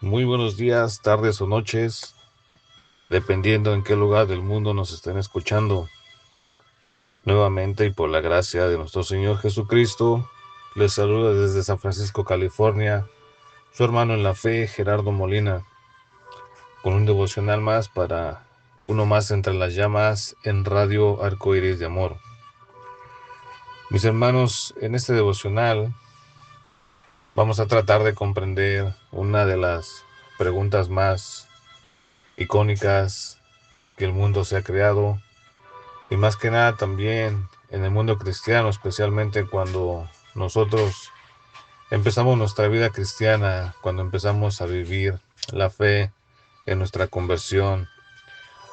Muy buenos días, tardes o noches, dependiendo en qué lugar del mundo nos estén escuchando. Nuevamente y por la gracia de nuestro Señor Jesucristo, les saluda desde San Francisco, California, su hermano en la fe, Gerardo Molina, con un devocional más para uno más entre las llamas en Radio Arcoíris de Amor. Mis hermanos, en este devocional vamos a tratar de comprender una de las preguntas más icónicas que el mundo se ha creado, y más que nada también en el mundo cristiano, especialmente cuando nosotros empezamos nuestra vida cristiana, cuando empezamos a vivir la fe en nuestra conversión.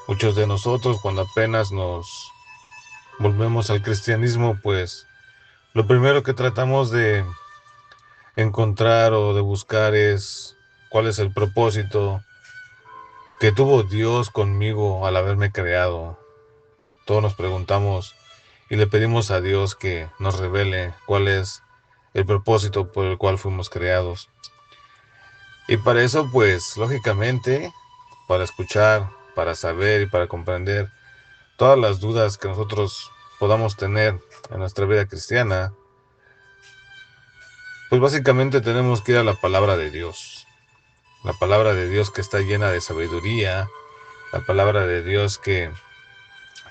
Muchos de nosotros, cuando apenas nos volvemos al cristianismo, pues lo primero que tratamos de encontrar o de buscar es cuál es el propósito que tuvo Dios conmigo al haberme creado. Todos nos preguntamos y le pedimos a Dios que nos revele cuál es el propósito por el cual fuimos creados. Y para eso, pues, lógicamente, para escuchar, para saber y para comprender todas las dudas que nosotros podamos tener en nuestra vida cristiana, pues básicamente tenemos que ir a la palabra de Dios. La palabra de Dios que está llena de sabiduría, la palabra de Dios que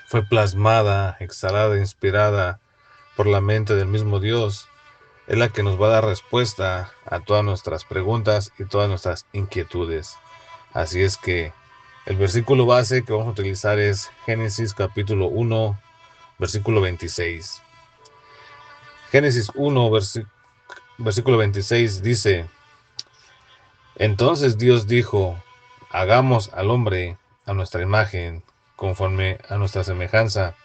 fue plasmada, exhalada, inspirada por la mente del mismo Dios, es la que nos va a dar respuesta a todas nuestras preguntas y todas nuestras inquietudes. Así es que el versículo base que vamos a utilizar es Génesis capítulo 1, versículo 26. Génesis 1, versículo 26 dice: Entonces Dios dijo, hagamos al hombre a nuestra imagen, conforme a nuestra semejanza,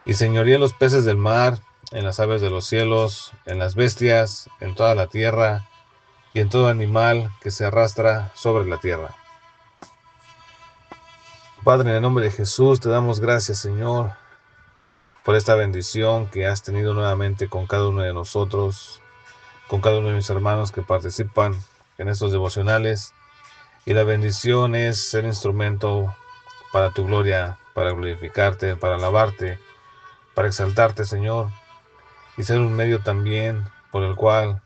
y señoría en los peces del mar, en las aves de los cielos, en las bestias, en toda la tierra, y en todo animal que se arrastra sobre la tierra. Padre, en el nombre de Jesús, te damos gracias, Señor, por esta bendición que has tenido nuevamente con cada uno de nosotros, con cada uno de mis hermanos que participan en estos devocionales. Y la bendición es ser instrumento para tu gloria, para glorificarte, para alabarte, para exaltarte, Señor, y ser un medio también por el cual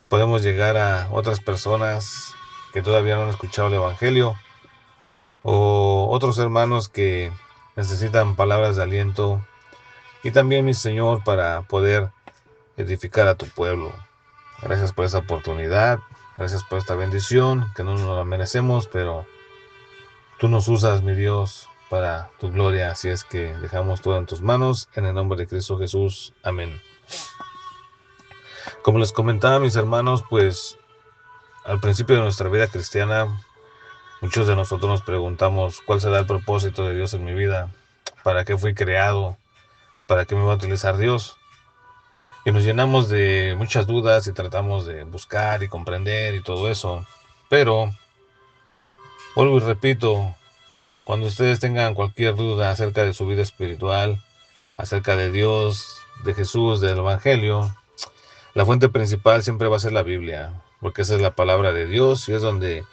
podemos llegar a otras personas que todavía no han escuchado el Evangelio, o otros hermanos que necesitan palabras de aliento, y también, mi Señor, para poder edificar a tu pueblo. Gracias por esta oportunidad, gracias por esta bendición que no nos la merecemos, pero tú nos usas, mi Dios, para tu gloria. Así es que dejamos todo en tus manos, en el nombre de Cristo Jesús. Amén. Como les comentaba, mis hermanos, pues al principio de nuestra vida cristiana, muchos de nosotros nos preguntamos cuál será el propósito de Dios en mi vida, para qué fui creado, para qué me va a utilizar Dios. Y nos llenamos de muchas dudas y tratamos de buscar y comprender y todo eso. Pero, vuelvo y repito, cuando ustedes tengan cualquier duda acerca de su vida espiritual, acerca de Dios, de Jesús, del Evangelio, la fuente principal siempre va a ser la Biblia, porque esa es la palabra de Dios y es donde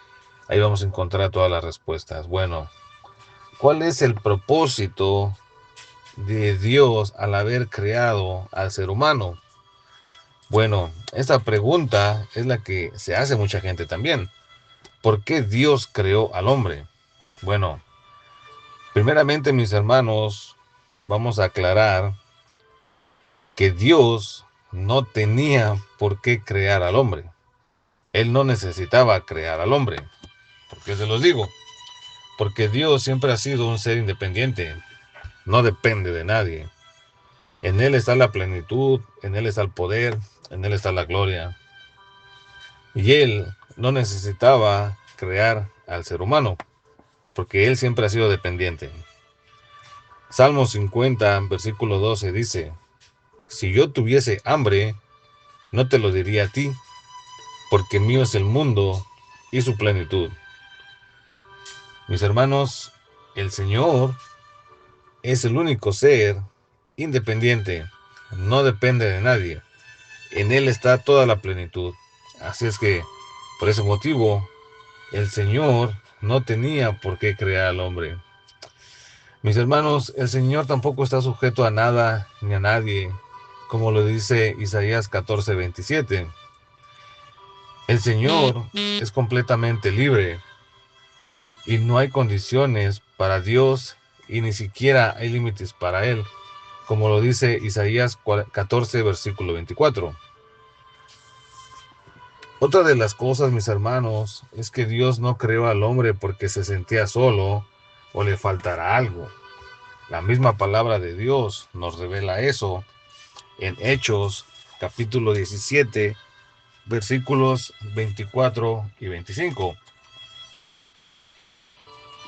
ahí vamos a encontrar todas las respuestas. Bueno, ¿cuál es el propósito de Dios al haber creado al ser humano? Bueno, esta pregunta es la que se hace mucha gente también. ¿Por qué Dios creó al hombre? Bueno, primeramente, mis hermanos, vamos a aclarar que Dios no tenía por qué crear al hombre. Él no necesitaba crear al hombre. ¿Por qué se los digo? Porque Dios siempre ha sido un ser independiente. No depende de nadie. En Él está la plenitud, en Él está el poder, en Él está la gloria. Y Él no necesitaba crear al ser humano, porque Él siempre ha sido dependiente. Salmo 50, versículo 12 dice: Si yo tuviese hambre, no te lo diría a ti, porque mío es el mundo y su plenitud. Mis hermanos, el Señor es el único ser independiente, no depende de nadie. En Él está toda la plenitud. Así es que Por ese motivo, el Señor no tenía por qué crear al hombre. Mis hermanos, el Señor tampoco está sujeto a nada ni a nadie, como lo dice Isaías 14:27. El Señor es completamente libre y no hay condiciones para Dios y ni siquiera hay límites para Él, como lo dice Isaías 14, versículo 24. Otra de las cosas, mis hermanos, es que Dios no creó al hombre porque se sentía solo o le faltara algo. La misma palabra de Dios nos revela eso en Hechos, capítulo 17, versículos 24 y 25.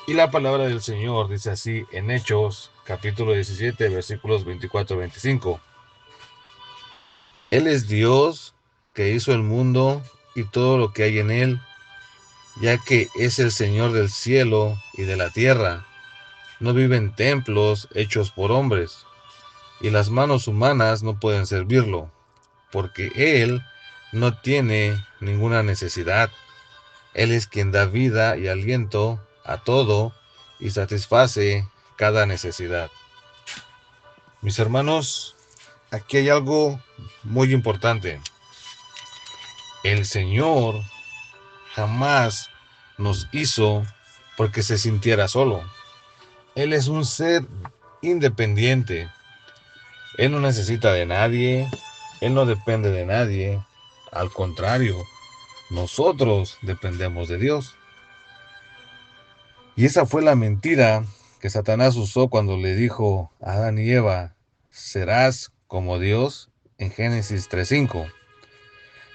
Y la palabra del Señor dice así en Hechos, capítulo 17, versículos 24 y 25. Él es Dios que hizo el mundo y todo lo que hay en él, ya que es el Señor del cielo y de la tierra. No vive en templos hechos por hombres, y las manos humanas no pueden servirlo, porque Él no tiene ninguna necesidad. Él es quien da vida y aliento a todo y satisface cada necesidad. Mis hermanos, aquí hay algo muy importante. El Señor jamás nos hizo porque se sintiera solo. Él es un ser independiente. Él no necesita de nadie. Él no depende de nadie. Al contrario, nosotros dependemos de Dios. Y esa fue la mentira que Satanás usó cuando le dijo a Adán y Eva, serás como Dios, en Génesis 3:5.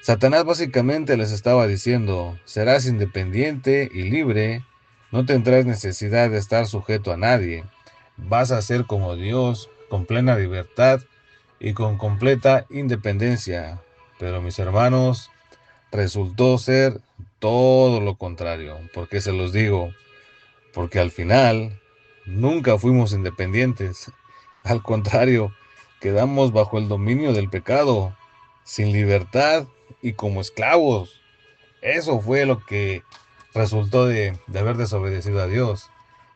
Satanás básicamente les estaba diciendo, serás independiente y libre, no tendrás necesidad de estar sujeto a nadie, vas a ser como Dios, con plena libertad y con completa independencia. Pero mis hermanos, resultó ser todo lo contrario. ¿Por qué se los digo? Porque al final nunca fuimos independientes. Al contrario, quedamos bajo el dominio del pecado, sin libertad y como esclavos. Eso fue lo que resultó de haber desobedecido a Dios.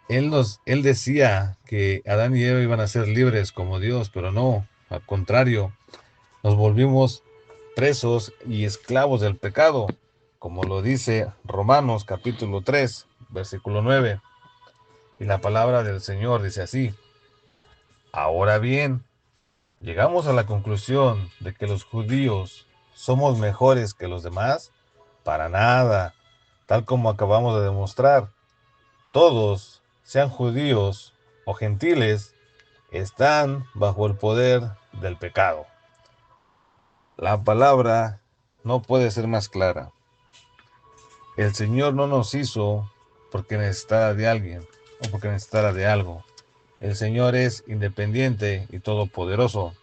Él decía que Adán y Eva iban a ser libres como Dios, pero no, al contrario, nos volvimos presos y esclavos del pecado, como lo dice Romanos capítulo 3, versículo 9. Y la palabra del Señor dice así: ahora bien, llegamos a la conclusión de que los judíos somos mejores que los demás. Para nada, tal como acabamos de demostrar. Todos, sean judíos o gentiles, están bajo el poder del pecado. La palabra no puede ser más clara. El Señor no nos hizo porque necesitara de alguien o porque necesitara de algo. El Señor es independiente y todopoderoso.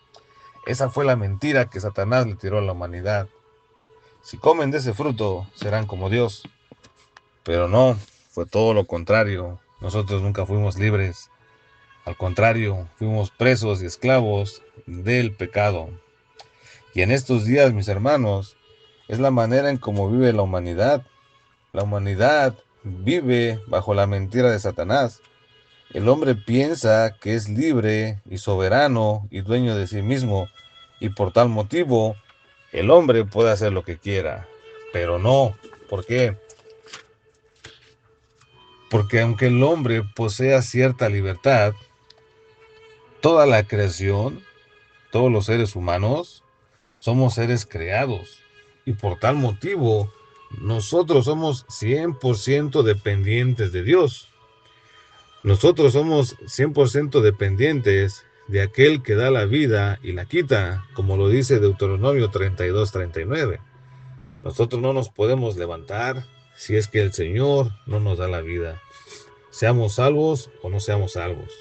Esa fue la mentira que Satanás le tiró a la humanidad. Si comen de ese fruto, serán como Dios. Pero no, fue todo lo contrario. Nosotros nunca fuimos libres. Al contrario, fuimos presos y esclavos del pecado. Y en estos días, mis hermanos, es la manera en cómo vive la humanidad. La humanidad vive bajo la mentira de Satanás. El hombre piensa que es libre y soberano y dueño de sí mismo, y por tal motivo el hombre puede hacer lo que quiera. Pero no. ¿Por qué? Porque aunque el hombre posea cierta libertad, toda la creación, todos los seres humanos, somos seres creados. Y por tal motivo, nosotros somos 100% dependientes de Dios. Nosotros somos 100% dependientes de aquel que da la vida y la quita, como lo dice Deuteronomio 32:39. Nosotros no nos podemos levantar si es que el Señor no nos da la vida. Seamos salvos o no seamos salvos.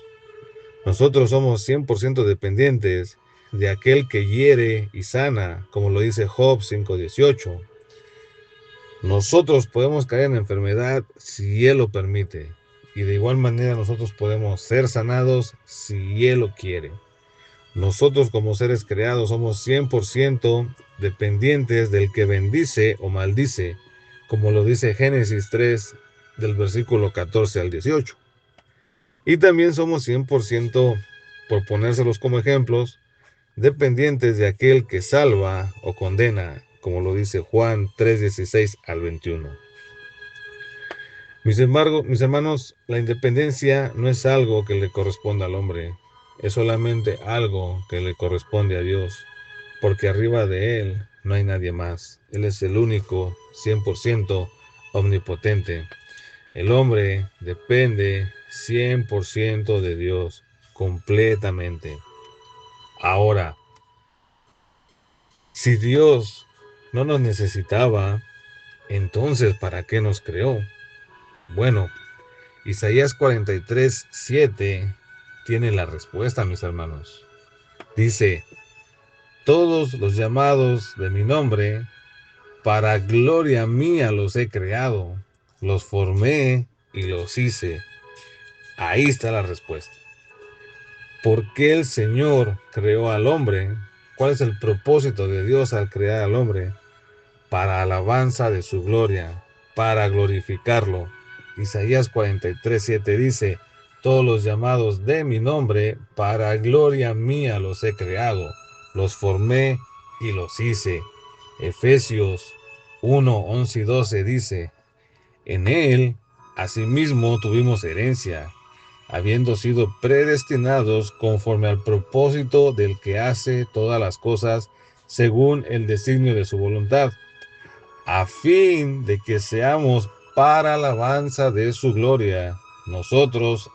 Nosotros somos 100% dependientes de aquel que hiere y sana, como lo dice Job 5:18. Nosotros podemos caer en enfermedad si Él lo permite. Y de igual manera nosotros podemos ser sanados si Él lo quiere. Nosotros como seres creados somos 100% dependientes del que bendice o maldice, como lo dice Génesis 3, del versículo 14 al 18. Y también somos 100%, por ponérselos como ejemplos, dependientes de aquel que salva o condena, como lo dice Juan 3:16 al 21. Mis hermanos, la independencia no es algo que le corresponda al hombre, es solamente algo que le corresponde a Dios, porque arriba de Él no hay nadie más. Él es el único, 100% omnipotente. El hombre depende 100% de Dios, completamente. Ahora, si Dios no nos necesitaba, entonces ¿para qué nos creó? Bueno, Isaías 43:7 tiene la respuesta, mis hermanos. Dice, todos los llamados de mi nombre, para gloria mía los he creado, los formé y los hice. Ahí está la respuesta. ¿Por qué el Señor creó al hombre? ¿Cuál es el propósito de Dios al crear al hombre? Para alabanza de su gloria, para glorificarlo. Isaías 43:7 dice, todos los llamados de mi nombre, para gloria mía los he creado, los formé y los hice. Efesios 1:11 y 12 dice, en él asimismo tuvimos herencia, habiendo sido predestinados conforme al propósito del que hace todas las cosas según el designio de su voluntad, a fin de que seamos para alabanza de su gloria, nosotros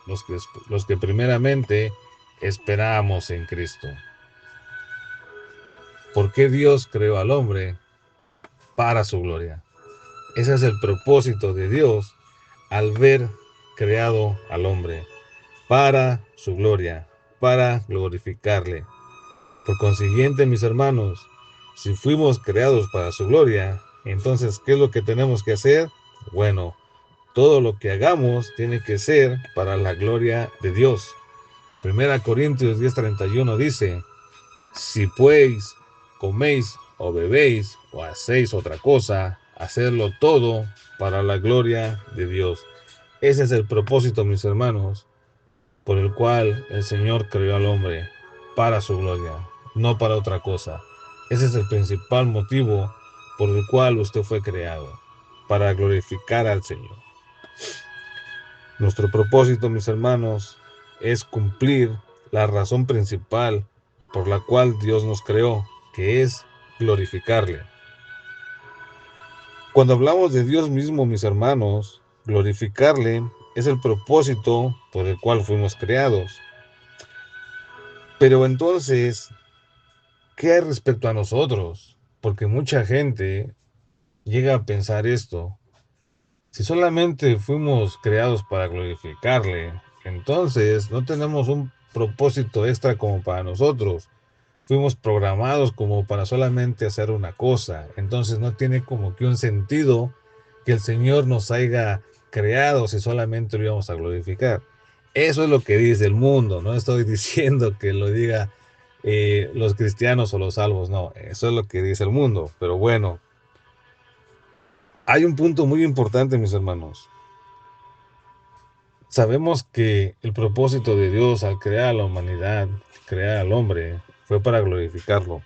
los que primeramente esperamos en Cristo. ¿Por qué Dios creó al hombre? Para su gloria. Ese es el propósito de Dios al ver creado al hombre, para su gloria, para glorificarle. Por consiguiente, mis hermanos, si fuimos creados para su gloria, entonces, ¿qué es lo que tenemos que hacer? Bueno, todo lo que hagamos tiene que ser para la gloria de Dios. 1 Corintios 10:31 dice, si pues coméis o bebéis o hacéis otra cosa, hacedlo todo para la gloria de Dios. Ese es el propósito, mis hermanos, por el cual el Señor creó al hombre, para su gloria, no para otra cosa. Ese es el principal motivo por el cual usted fue creado, para glorificar al Señor. Nuestro propósito, mis hermanos, es cumplir la razón principal por la cual Dios nos creó, que es glorificarle. Cuando hablamos de Dios mismo, mis hermanos, glorificarle es el propósito por el cual fuimos creados. Pero entonces, ¿qué hay respecto a nosotros? Porque mucha gente llega a pensar esto. Si solamente fuimos creados para glorificarle, entonces no tenemos un propósito extra como para nosotros. Fuimos programados como para solamente hacer una cosa. Entonces no tiene como que un sentido que el Señor nos haya creado si solamente lo íbamos a glorificar. Eso es lo que dice el mundo. No estoy diciendo que lo diga los cristianos o los salvos. No, eso es lo que dice el mundo. Pero bueno, hay un punto muy importante, mis hermanos. Sabemos que el propósito de Dios al crear a la humanidad, crear al hombre, fue para glorificarlo.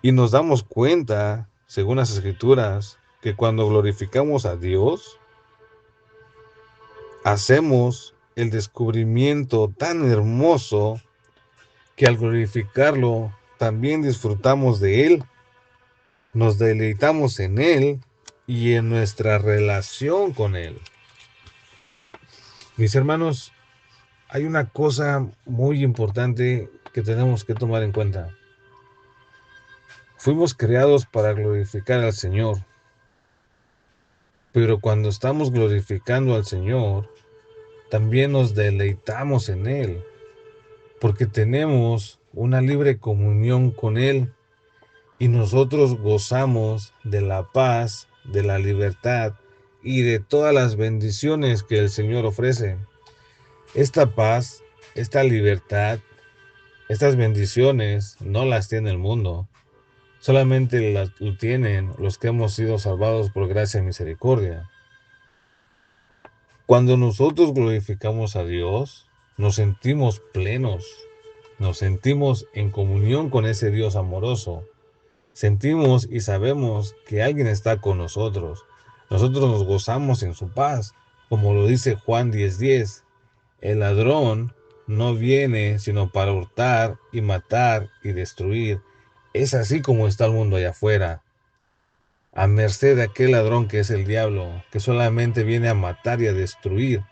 Y nos damos cuenta, según las Escrituras, que cuando glorificamos a Dios, hacemos el descubrimiento tan hermoso que al glorificarlo también disfrutamos de Él, nos deleitamos en Él y en nuestra relación con Él. Mis hermanos, hay una cosa muy importante que tenemos que tomar en cuenta. Fuimos creados para glorificar al Señor, pero cuando estamos glorificando al Señor, también nos deleitamos en Él, porque tenemos una libre comunión con Él y nosotros gozamos de la paz, de la libertad y de todas las bendiciones que el Señor ofrece. Esta paz, esta libertad, estas bendiciones no las tiene el mundo. Solamente lo tienen los que hemos sido salvados por gracia y misericordia. Cuando nosotros glorificamos a Dios, nos sentimos plenos, nos sentimos en comunión con ese Dios amoroso. Sentimos y sabemos que alguien está con nosotros. Nosotros nos gozamos en su paz, como lo dice Juan 10:10. El ladrón no viene sino para hurtar y matar y destruir. Es así como está el mundo allá afuera, a merced de aquel ladrón que es el diablo, que solamente viene a matar y a destruir.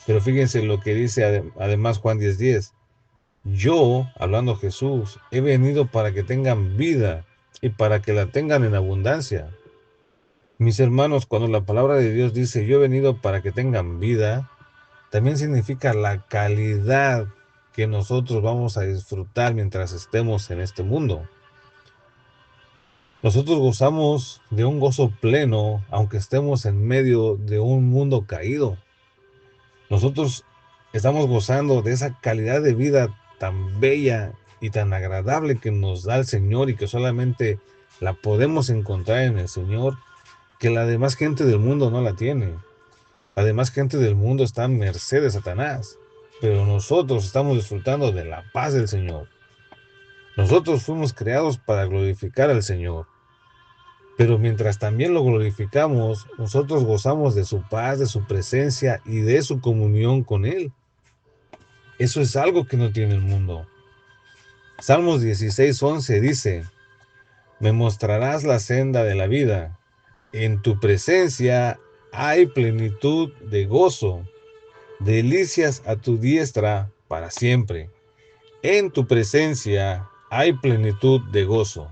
Pero fíjense lo que dice además Juan 10:10. Yo, hablando Jesús, he venido para que tengan vida y para que la tengan en abundancia. Mis hermanos, cuando la palabra de Dios dice yo he venido para que tengan vida, también significa la calidad que nosotros vamos a disfrutar mientras estemos en este mundo. Nosotros gozamos de un gozo pleno, aunque estemos en medio de un mundo caído. Nosotros estamos gozando de esa calidad de vida tan bella y tan agradable que nos da el Señor y que solamente la podemos encontrar en el Señor, que la demás gente del mundo no la tiene. La demás gente del mundo está a merced de Satanás, pero nosotros estamos disfrutando de la paz del Señor. Nosotros fuimos creados para glorificar al Señor, pero mientras también lo glorificamos, nosotros gozamos de su paz, de su presencia y de su comunión con Él. Eso es algo que no tiene el mundo. Salmos 16:11 dice, me mostrarás la senda de la vida. En tu presencia hay plenitud de gozo, delicias a tu diestra para siempre. En tu presencia hay plenitud de gozo.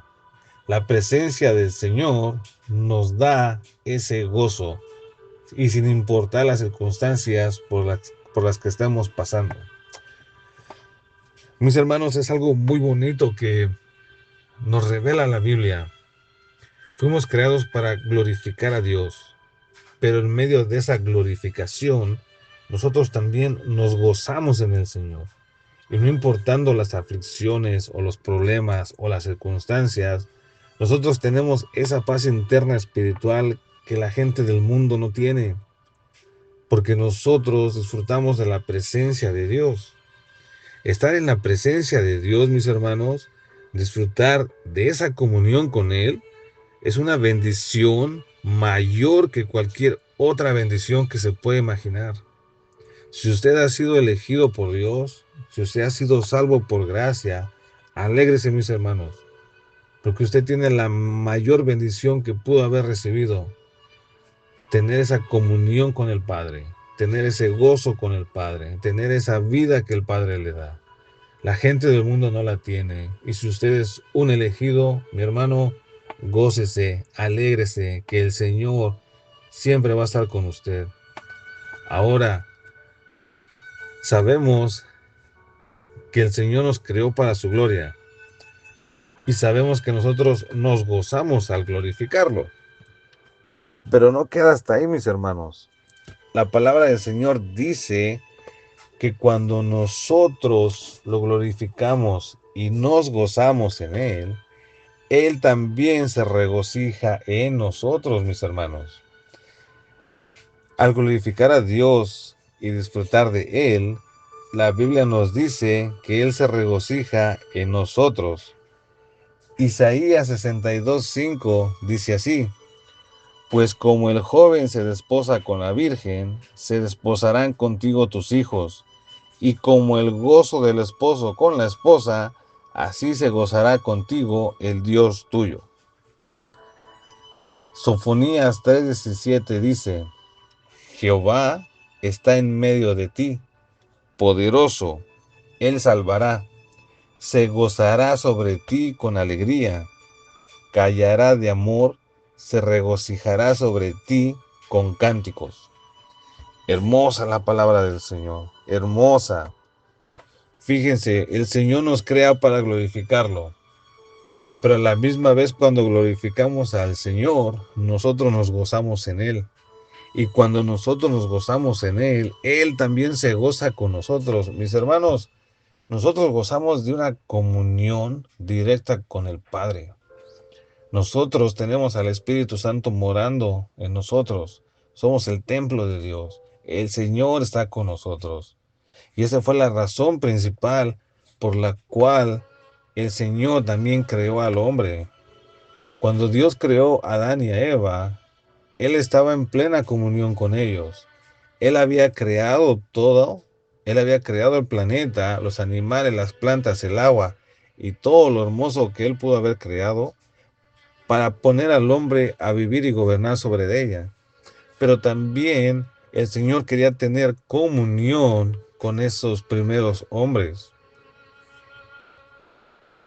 La presencia del Señor nos da ese gozo y sin importar las circunstancias por las que estamos pasando. Mis hermanos, es algo muy bonito que nos revela la Biblia. Fuimos creados para glorificar a Dios, pero en medio de esa glorificación, nosotros también nos gozamos en el Señor. Y no importando las aflicciones o los problemas o las circunstancias, nosotros tenemos esa paz interna espiritual que la gente del mundo no tiene, porque nosotros disfrutamos de la presencia de Dios. Estar en la presencia de Dios, mis hermanos, disfrutar de esa comunión con Él, es una bendición mayor que cualquier otra bendición que se puede imaginar. Si usted ha sido elegido por Dios, si usted ha sido salvo por gracia, alégrese, mis hermanos, porque usted tiene la mayor bendición que pudo haber recibido, tener esa comunión con el Padre, tener ese gozo con el Padre, tener esa vida que el Padre le da. La gente del mundo no la tiene. Y si usted es un elegido, mi hermano, gócese, alégrese, que el Señor siempre va a estar con usted. Ahora, sabemos que el Señor nos creó para su gloria y sabemos que nosotros nos gozamos al glorificarlo. Pero no queda hasta ahí, mis hermanos. La palabra del Señor dice que cuando nosotros lo glorificamos y nos gozamos en Él, Él también se regocija en nosotros, mis hermanos. Al glorificar a Dios y disfrutar de Él, la Biblia nos dice que Él se regocija en nosotros. Isaías 62:5 dice así, pues como el joven se desposa con la virgen, se desposarán contigo tus hijos, y como el gozo del esposo con la esposa, así se gozará contigo el Dios tuyo. Sofonías 3:17 dice, Jehová está en medio de ti, poderoso, Él salvará, se gozará sobre ti con alegría, callará de amor, se regocijará sobre ti con cánticos. Hermosa la palabra del Señor, hermosa. Fíjense, el Señor nos crea para glorificarlo, pero a la misma vez cuando glorificamos al Señor, nosotros nos gozamos en Él. Y cuando nosotros nos gozamos en Él, Él también se goza con nosotros. Mis hermanos, nosotros gozamos de una comunión directa con el Padre. Nosotros tenemos al Espíritu Santo morando en nosotros. Somos el templo de Dios. El Señor está con nosotros. Y esa fue la razón principal por la cual el Señor también creó al hombre. Cuando Dios creó a Adán y a Eva, Él estaba en plena comunión con ellos. Él había creado todo. Él había creado el planeta, los animales, las plantas, el agua y todo lo hermoso que Él pudo haber creado para poner al hombre a vivir y gobernar sobre ella. Pero también el Señor quería tener comunión con esos primeros hombres.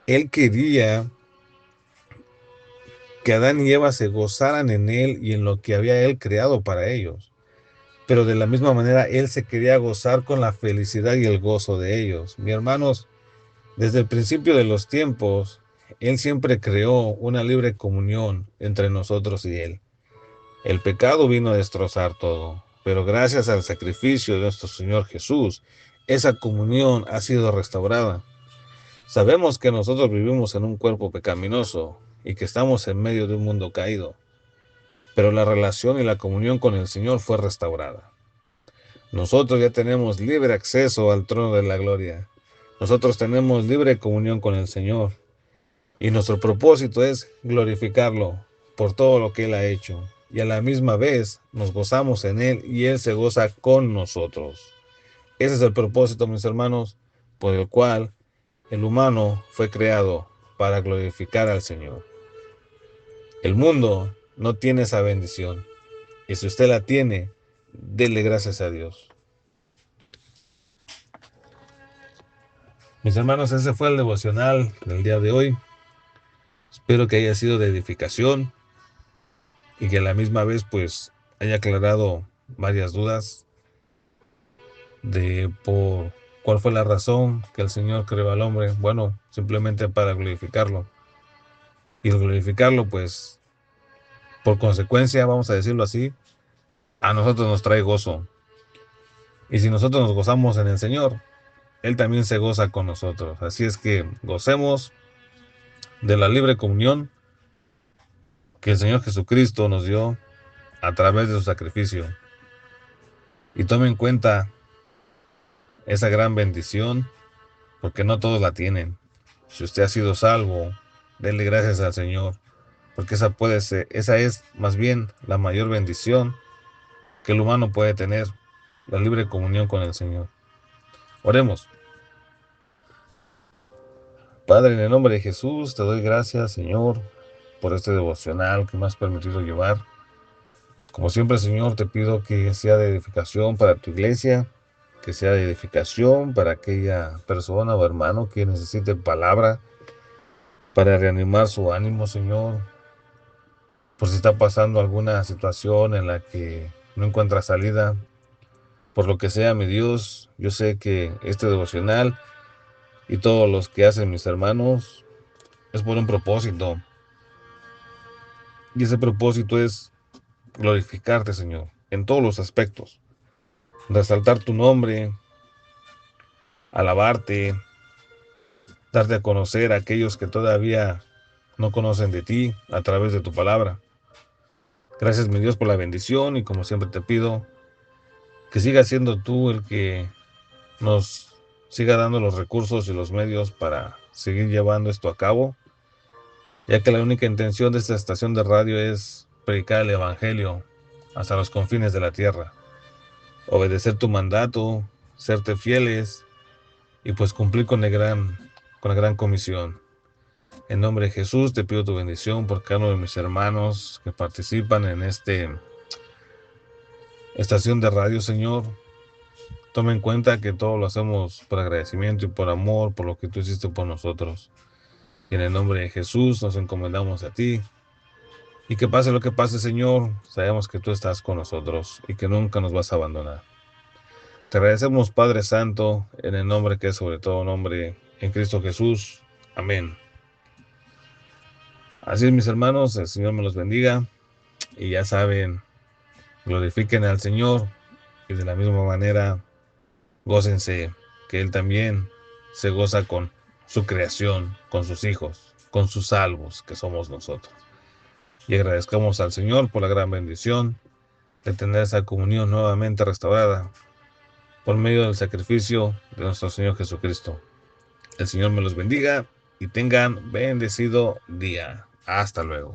Él quería que Adán y Eva se gozaran en Él y en lo que había Él creado para ellos. Pero de la misma manera Él se quería gozar con la felicidad y el gozo de ellos. Mis hermanos, desde el principio de los tiempos, Él siempre creó una libre comunión entre nosotros y Él. El pecado vino a destrozar todo, pero gracias al sacrificio de nuestro Señor Jesús, esa comunión ha sido restaurada. Sabemos que nosotros vivimos en un cuerpo pecaminoso y que estamos en medio de un mundo caído, pero la relación y la comunión con el Señor fue restaurada. Nosotros ya tenemos libre acceso al trono de la gloria. Nosotros tenemos libre comunión con el Señor y nuestro propósito es glorificarlo por todo lo que Él ha hecho. Y a la misma vez nos gozamos en Él y Él se goza con nosotros. Ese es el propósito, mis hermanos, por el cual el humano fue creado para glorificar al Señor. El mundo no tiene esa bendición. Y si usted la tiene, dele gracias a Dios. Mis hermanos, ese fue el devocional del día de hoy. Espero que haya sido de edificación y que a la misma vez pues haya aclarado varias dudas de por cuál fue la razón que el Señor creó al hombre. Bueno, simplemente para glorificarlo. Y al glorificarlo, pues, por consecuencia, vamos a decirlo así, a nosotros nos trae gozo. Y si nosotros nos gozamos en el Señor, Él también se goza con nosotros. Así es que gocemos de la libre comunión que el Señor Jesucristo nos dio a través de su sacrificio. Y tome en cuenta esa gran bendición, porque no todos la tienen. Si usted ha sido salvo, denle gracias al Señor, porque esa es más bien la mayor bendición que el humano puede tener, la libre comunión con el Señor. Oremos. Padre, en el nombre de Jesús, te doy gracias, Señor, por este devocional que me has permitido llevar. Como siempre, Señor, te pido que sea de edificación para tu iglesia, que sea de edificación para aquella persona o hermano que necesite palabra para reanimar su ánimo, Señor. Por si está pasando alguna situación en la que no encuentra salida, por lo que sea, mi Dios, yo sé que este devocional y todos los que hacen mis hermanos es por un propósito. Y ese propósito es glorificarte, Señor, en todos los aspectos. Resaltar tu nombre, alabarte, darte a conocer a aquellos que todavía no conocen de ti a través de tu palabra. Gracias, mi Dios, por la bendición y como siempre te pido que sigas siendo tú el que nos siga dando los recursos y los medios para seguir llevando esto a cabo, ya que la única intención de esta estación de radio es predicar el Evangelio hasta los confines de la tierra, obedecer tu mandato, serte fieles y pues cumplir con la gran comisión. En nombre de Jesús te pido tu bendición por cada uno de mis hermanos que participan en esta estación de radio, Señor. Toma en cuenta que todo lo hacemos por agradecimiento y por amor, por lo que tú hiciste por nosotros. Y en el nombre de Jesús nos encomendamos a ti. Y que pase lo que pase, Señor, sabemos que tú estás con nosotros y que nunca nos vas a abandonar. Te agradecemos, Padre Santo, en el nombre que es sobre todo nombre, en Cristo Jesús. Amén. Así es, mis hermanos, el Señor me los bendiga. Y ya saben, glorifiquen al Señor y de la misma manera gócense, que Él también se goza con su creación, con sus hijos, con sus salvos, que somos nosotros. y agradezcamos al Señor por la gran bendición de tener esa comunión nuevamente restaurada por medio del sacrificio de nuestro Señor Jesucristo. El Señor me los bendiga y tengan bendecido día. Hasta luego.